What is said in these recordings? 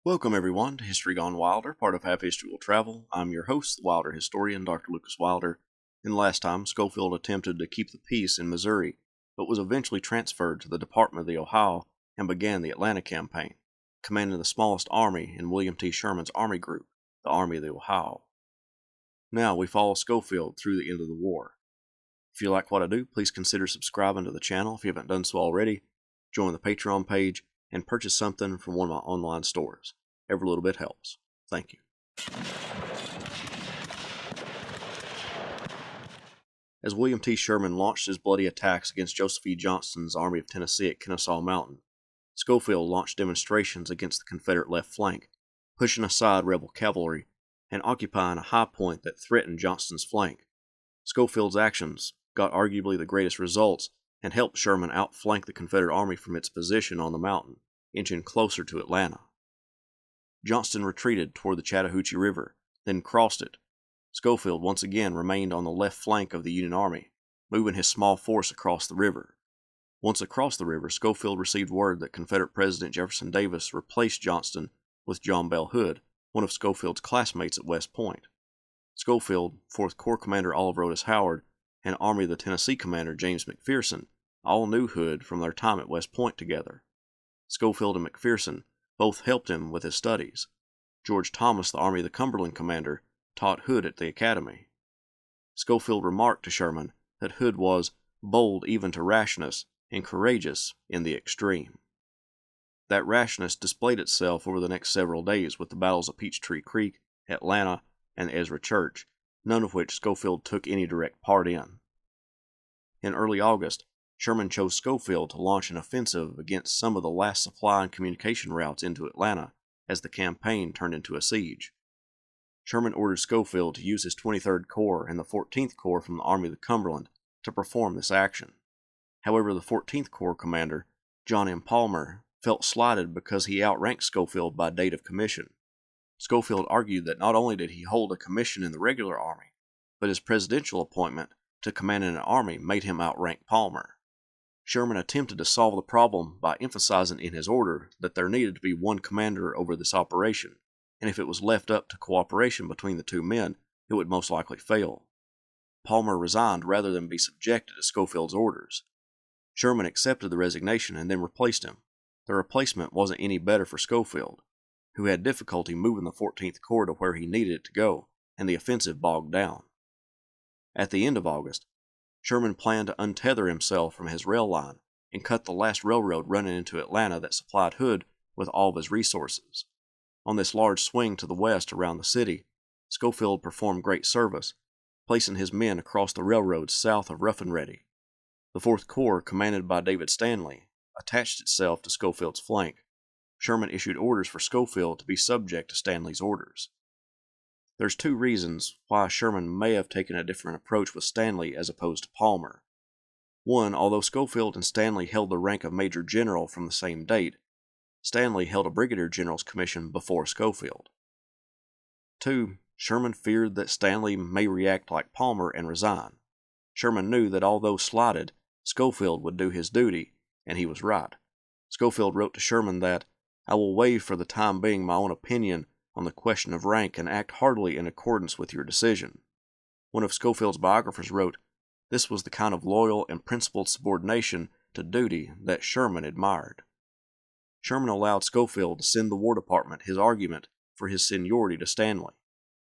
Welcome everyone to History Gone Wilder, part of Half History Will Travel. I'm your host, the Wilder historian, Dr. Lucas Wilder. In the last time, Schofield attempted to keep the peace in Missouri, but was eventually transferred to the Department of the Ohio and began the Atlanta campaign, commanding the smallest army in William T. Sherman's army group, the Army of the Ohio. Now we follow Schofield through the end of the war. If you like what I do, please consider subscribing to the channel if you haven't done so already, join the Patreon page, and purchase something from one of my online stores. Every little bit helps. Thank you. As William T. Sherman launched his bloody attacks against Joseph E. Johnston's Army of Tennessee at Kennesaw Mountain, Schofield launched demonstrations against the Confederate left flank, pushing aside rebel cavalry and occupying a high point that threatened Johnston's flank. Schofield's actions got arguably the greatest results and helped Sherman outflank the Confederate Army from its position on the mountain, inching closer to Atlanta. Johnston retreated toward the Chattahoochee River, then crossed it. Schofield once again remained on the left flank of the Union Army, moving his small force across the river. Once across the river, Schofield received word that Confederate President Jefferson Davis replaced Johnston with John Bell Hood, one of Schofield's classmates at West Point. Schofield, 4th Corps Commander Oliver Otis Howard, and Army of the Tennessee Commander James McPherson all knew Hood from their time at West Point together. Schofield and McPherson both helped him with his studies. George Thomas, the Army of the Cumberland commander, taught Hood at the academy. Schofield remarked to Sherman that Hood was bold even to rashness and courageous in the extreme. That rashness displayed itself over the next several days with the battles of Peachtree Creek, Atlanta, and Ezra Church, none of which Schofield took any direct part in. In early August, Sherman chose Schofield to launch an offensive against some of the last supply and communication routes into Atlanta as the campaign turned into a siege. Sherman ordered Schofield to use his 23rd Corps and the 14th Corps from the Army of the Cumberland to perform this action. However, the 14th Corps commander, John M. Palmer, felt slighted because he outranked Schofield by date of commission. Schofield argued that not only did he hold a commission in the regular army, but his presidential appointment to command an army made him outrank Palmer. Sherman attempted to solve the problem by emphasizing in his order that there needed to be one commander over this operation, and if it was left up to cooperation between the two men, it would most likely fail. Palmer resigned rather than be subjected to Schofield's orders. Sherman accepted the resignation and then replaced him. The replacement wasn't any better for Schofield, who had difficulty moving the 14th Corps to where he needed it to go, and the offensive bogged down. At the end of August, Sherman planned to untether himself from his rail line and cut the last railroad running into Atlanta that supplied Hood with all of his resources. On this large swing to the west around the city, Schofield performed great service, placing his men across the railroads south of Rough and Ready. The 4th Corps, commanded by David Stanley, attached itself to Schofield's flank. Sherman issued orders for Schofield to be subject to Stanley's orders. There's two reasons why Sherman may have taken a different approach with Stanley as opposed to Palmer. One, although Schofield and Stanley held the rank of Major General from the same date, Stanley held a Brigadier General's commission before Schofield. Two, Sherman feared that Stanley may react like Palmer and resign. Sherman knew that although slighted, Schofield would do his duty, and he was right. Schofield wrote to Sherman that, "I will waive for the time being my own opinion on the question of rank and act heartily in accordance with your decision." One of Schofield's biographers wrote, "This was the kind of loyal and principled subordination to duty that Sherman admired." Sherman allowed Schofield to send the War Department his argument for his seniority to Stanley.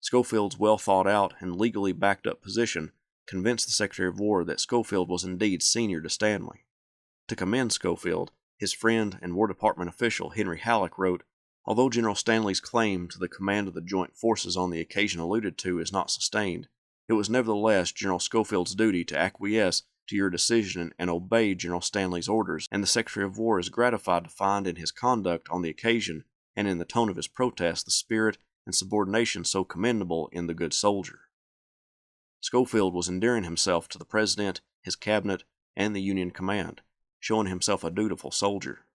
Schofield's well-thought-out and legally backed-up position convinced the Secretary of War that Schofield was indeed senior to Stanley. To commend Schofield, his friend and War Department official Henry Halleck wrote, "Although General Stanley's claim to the command of the joint forces on the occasion alluded to is not sustained, it was nevertheless General Schofield's duty to acquiesce to your decision and obey General Stanley's orders, and the Secretary of War is gratified to find in his conduct on the occasion and in the tone of his protest the spirit and subordination so commendable in the good soldier." Schofield was endearing himself to the President, his cabinet, and the Union command, showing himself a dutiful soldier.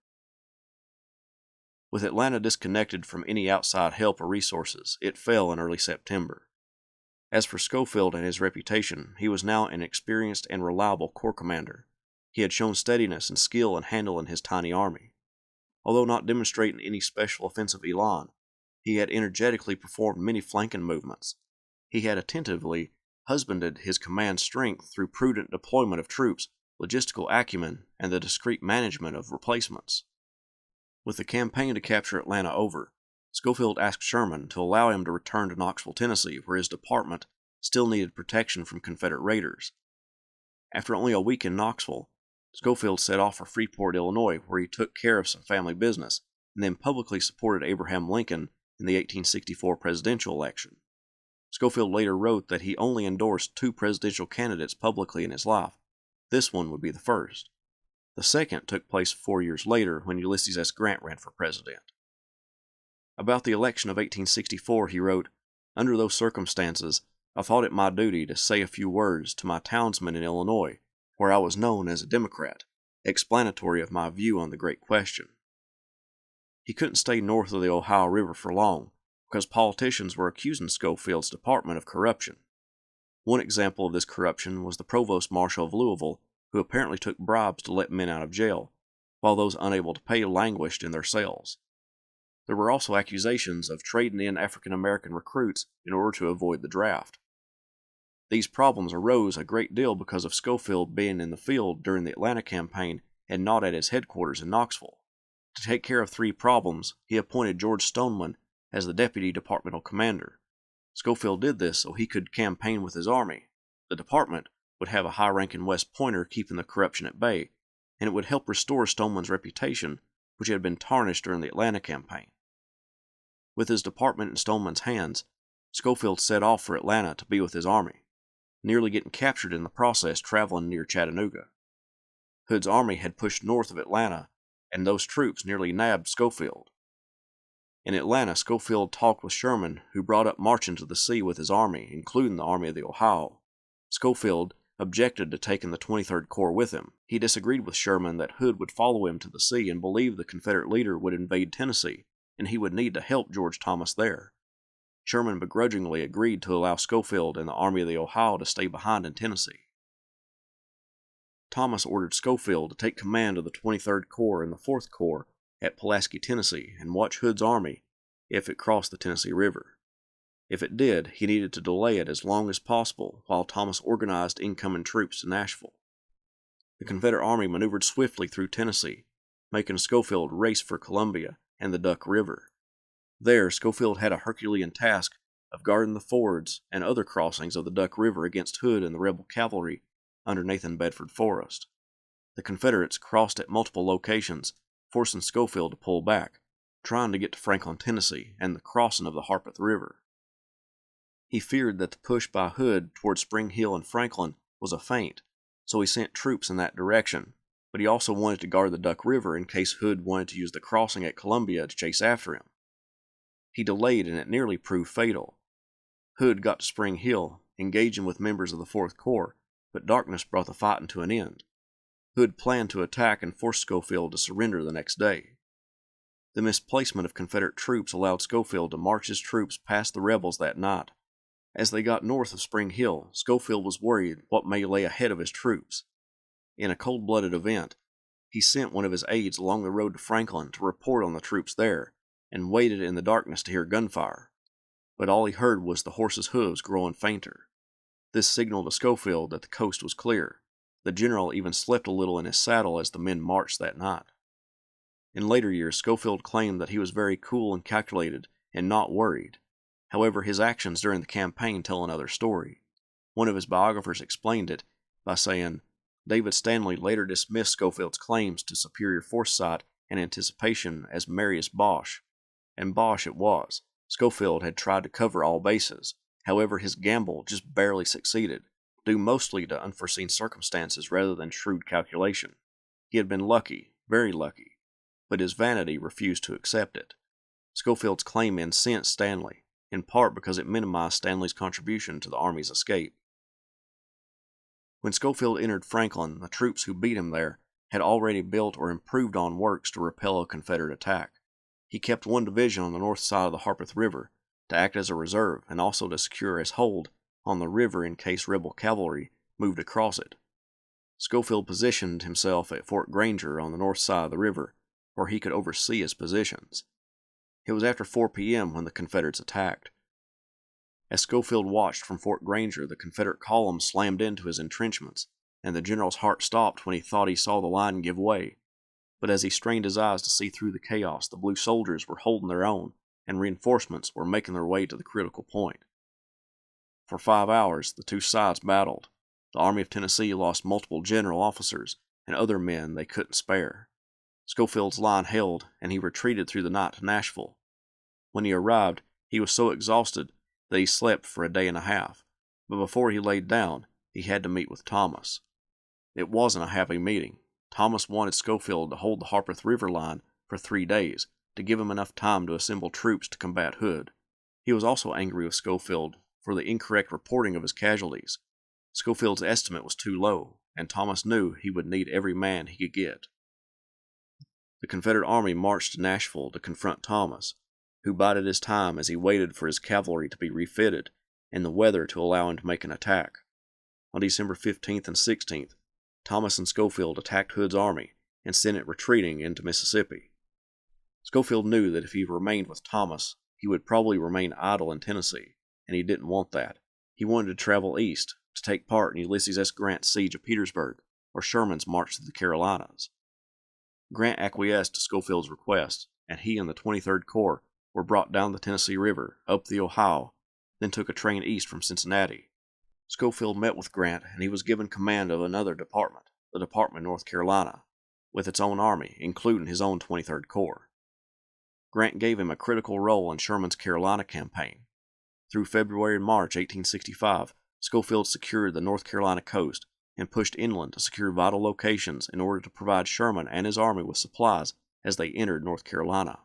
With Atlanta disconnected from any outside help or resources, it fell in early September. As for Schofield and his reputation, he was now an experienced and reliable corps commander. He had shown steadiness and skill in handling his tiny army. Although not demonstrating any special offensive elan, he had energetically performed many flanking movements. He had attentively husbanded his command strength through prudent deployment of troops, logistical acumen, and the discreet management of replacements. With the campaign to capture Atlanta over, Schofield asked Sherman to allow him to return to Knoxville, Tennessee, where his department still needed protection from Confederate raiders. After only a week in Knoxville, Schofield set off for Freeport, Illinois, where he took care of some family business, and then publicly supported Abraham Lincoln in the 1864 presidential election. Schofield later wrote that he only endorsed 2 presidential candidates publicly in his life. This one would be the first. The second took place 4 years later when Ulysses S. Grant ran for president. About the election of 1864, he wrote, "Under those circumstances, I thought it my duty to say a few words to my townsmen in Illinois, where I was known as a Democrat, explanatory of my view on the great question." He couldn't stay north of the Ohio River for long, because politicians were accusing Schofield's department of corruption. One example of this corruption was the provost marshal of Louisville, who apparently took bribes to let men out of jail, while those unable to pay languished in their cells. There were also accusations of trading in African American recruits in order to avoid the draft. These problems arose a great deal because of Schofield being in the field during the Atlanta campaign and not at his headquarters in Knoxville. To take care of 3 problems, he appointed George Stoneman as the deputy departmental commander. Schofield did this so he could campaign with his army. The department would have a high-ranking West Pointer keeping the corruption at bay, and it would help restore Stoneman's reputation, which had been tarnished during the Atlanta campaign. With his department in Stoneman's hands, Schofield set off for Atlanta to be with his army, nearly getting captured in the process traveling near Chattanooga. Hood's army had pushed north of Atlanta, and those troops nearly nabbed Schofield. In Atlanta, Schofield talked with Sherman, who brought up marching to the sea with his army, including the Army of the Ohio. Schofield objected to taking the 23rd Corps with him. He disagreed with Sherman that Hood would follow him to the sea and believed the Confederate leader would invade Tennessee, and he would need to help George Thomas there. Sherman begrudgingly agreed to allow Schofield and the Army of the Ohio to stay behind in Tennessee. Thomas ordered Schofield to take command of the 23rd Corps and the 4th Corps at Pulaski, Tennessee, and watch Hood's army if it crossed the Tennessee River. If it did, he needed to delay it as long as possible while Thomas organized incoming troops to Nashville. The Confederate army maneuvered swiftly through Tennessee, making Schofield race for Columbia and the Duck River. There, Schofield had a Herculean task of guarding the fords and other crossings of the Duck River against Hood and the rebel cavalry under Nathan Bedford Forrest. The Confederates crossed at multiple locations, forcing Schofield to pull back, trying to get to Franklin, Tennessee, and the crossing of the Harpeth River. He feared that the push by Hood toward Spring Hill and Franklin was a feint, so he sent troops in that direction, but he also wanted to guard the Duck River in case Hood wanted to use the crossing at Columbia to chase after him. He delayed, and it nearly proved fatal. Hood got to Spring Hill, engaging with members of the 4th Corps, but darkness brought the fighting to an end. Hood planned to attack and force Schofield to surrender the next day. The misplacement of Confederate troops allowed Schofield to march his troops past the rebels that night. As they got north of Spring Hill, Schofield was worried what may lay ahead of his troops. In a cold-blooded event, he sent one of his aides along the road to Franklin to report on the troops there, and waited in the darkness to hear gunfire. But all he heard was the horses' hooves growing fainter. This signaled to Schofield that the coast was clear. The general even slept a little in his saddle as the men marched that night. In later years, Schofield claimed that he was very cool and calculated and not worried. However, his actions during the campaign tell another story. One of his biographers explained it by saying, David Stanley later dismissed Schofield's claims to superior foresight and anticipation as merest bosh, and bosh it was. Schofield had tried to cover all bases. However, his gamble just barely succeeded, due mostly to unforeseen circumstances rather than shrewd calculation. He had been lucky, very lucky, but his vanity refused to accept it. Schofield's claim incensed Stanley, in part because it minimized Stanley's contribution to the Army's escape. When Schofield entered Franklin, the troops who beat him there had already built or improved on works to repel a Confederate attack. He kept one division on the north side of the Harpeth River to act as a reserve and also to secure his hold on the river in case rebel cavalry moved across it. Schofield positioned himself at Fort Granger on the north side of the river, where he could oversee his positions. It was after 4 p.m. when the Confederates attacked. As Schofield watched from Fort Granger, the Confederate column slammed into his entrenchments, and the general's heart stopped when he thought he saw the line give way. But as he strained his eyes to see through the chaos, the blue soldiers were holding their own, and reinforcements were making their way to the critical point. For 5 hours, the two sides battled. The Army of Tennessee lost multiple general officers and other men they couldn't spare. Schofield's line held, and he retreated through the night to Nashville. When he arrived, he was so exhausted that he slept for a day and a half, but before he laid down, he had to meet with Thomas. It wasn't a happy meeting. Thomas wanted Schofield to hold the Harpeth River line for 3 days to give him enough time to assemble troops to combat Hood. He was also angry with Schofield for the incorrect reporting of his casualties. Schofield's estimate was too low, and Thomas knew he would need every man he could get. The Confederate army marched to Nashville to confront Thomas, who bided his time as he waited for his cavalry to be refitted and the weather to allow him to make an attack. On December 15th and 16th, Thomas and Schofield attacked Hood's army and sent it retreating into Mississippi. Schofield knew that if he remained with Thomas, he would probably remain idle in Tennessee, and he didn't want that. He wanted to travel east to take part in Ulysses S. Grant's siege of Petersburg or Sherman's march through the Carolinas. Grant acquiesced to Schofield's request, and he and the 23rd Corps were brought down the Tennessee River, up the Ohio, then took a train east from Cincinnati. Schofield met with Grant, and he was given command of another department, the Department of North Carolina, with its own army, including his own 23rd Corps. Grant gave him a critical role in Sherman's Carolina campaign. Through February and March 1865, Schofield secured the North Carolina coast and pushed inland to secure vital locations in order to provide Sherman and his army with supplies as they entered North Carolina.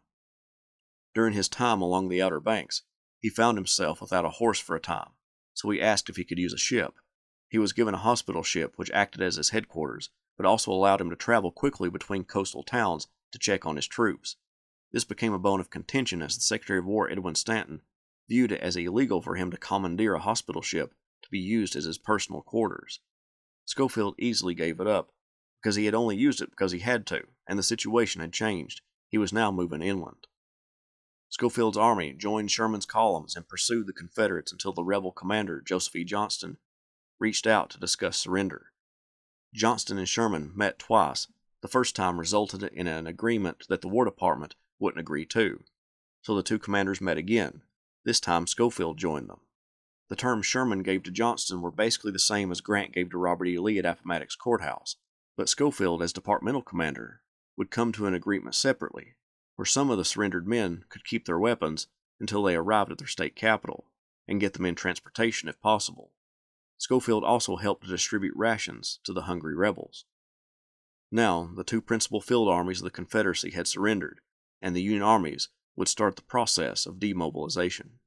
During his time along the Outer Banks, he found himself without a horse for a time, so he asked if he could use a ship. He was given a hospital ship which acted as his headquarters, but also allowed him to travel quickly between coastal towns to check on his troops. This became a bone of contention as the Secretary of War Edwin Stanton viewed it as illegal for him to commandeer a hospital ship to be used as his personal quarters. Schofield easily gave it up, because he had only used it because he had to, and the situation had changed. He was now moving inland. Schofield's army joined Sherman's columns and pursued the Confederates until the rebel commander, Joseph E. Johnston, reached out to discuss surrender. Johnston and Sherman met twice. The first time resulted in an agreement that the War Department wouldn't agree to, so the two commanders met again. This time Schofield joined them. The terms Sherman gave to Johnston were basically the same as Grant gave to Robert E. Lee at Appomattox Courthouse, but Schofield, as departmental commander, would come to an agreement separately, where some of the surrendered men could keep their weapons until they arrived at their state capital, and get them in transportation if possible. Schofield also helped to distribute rations to the hungry rebels. Now, the two principal field armies of the Confederacy had surrendered, and the Union armies would start the process of demobilization.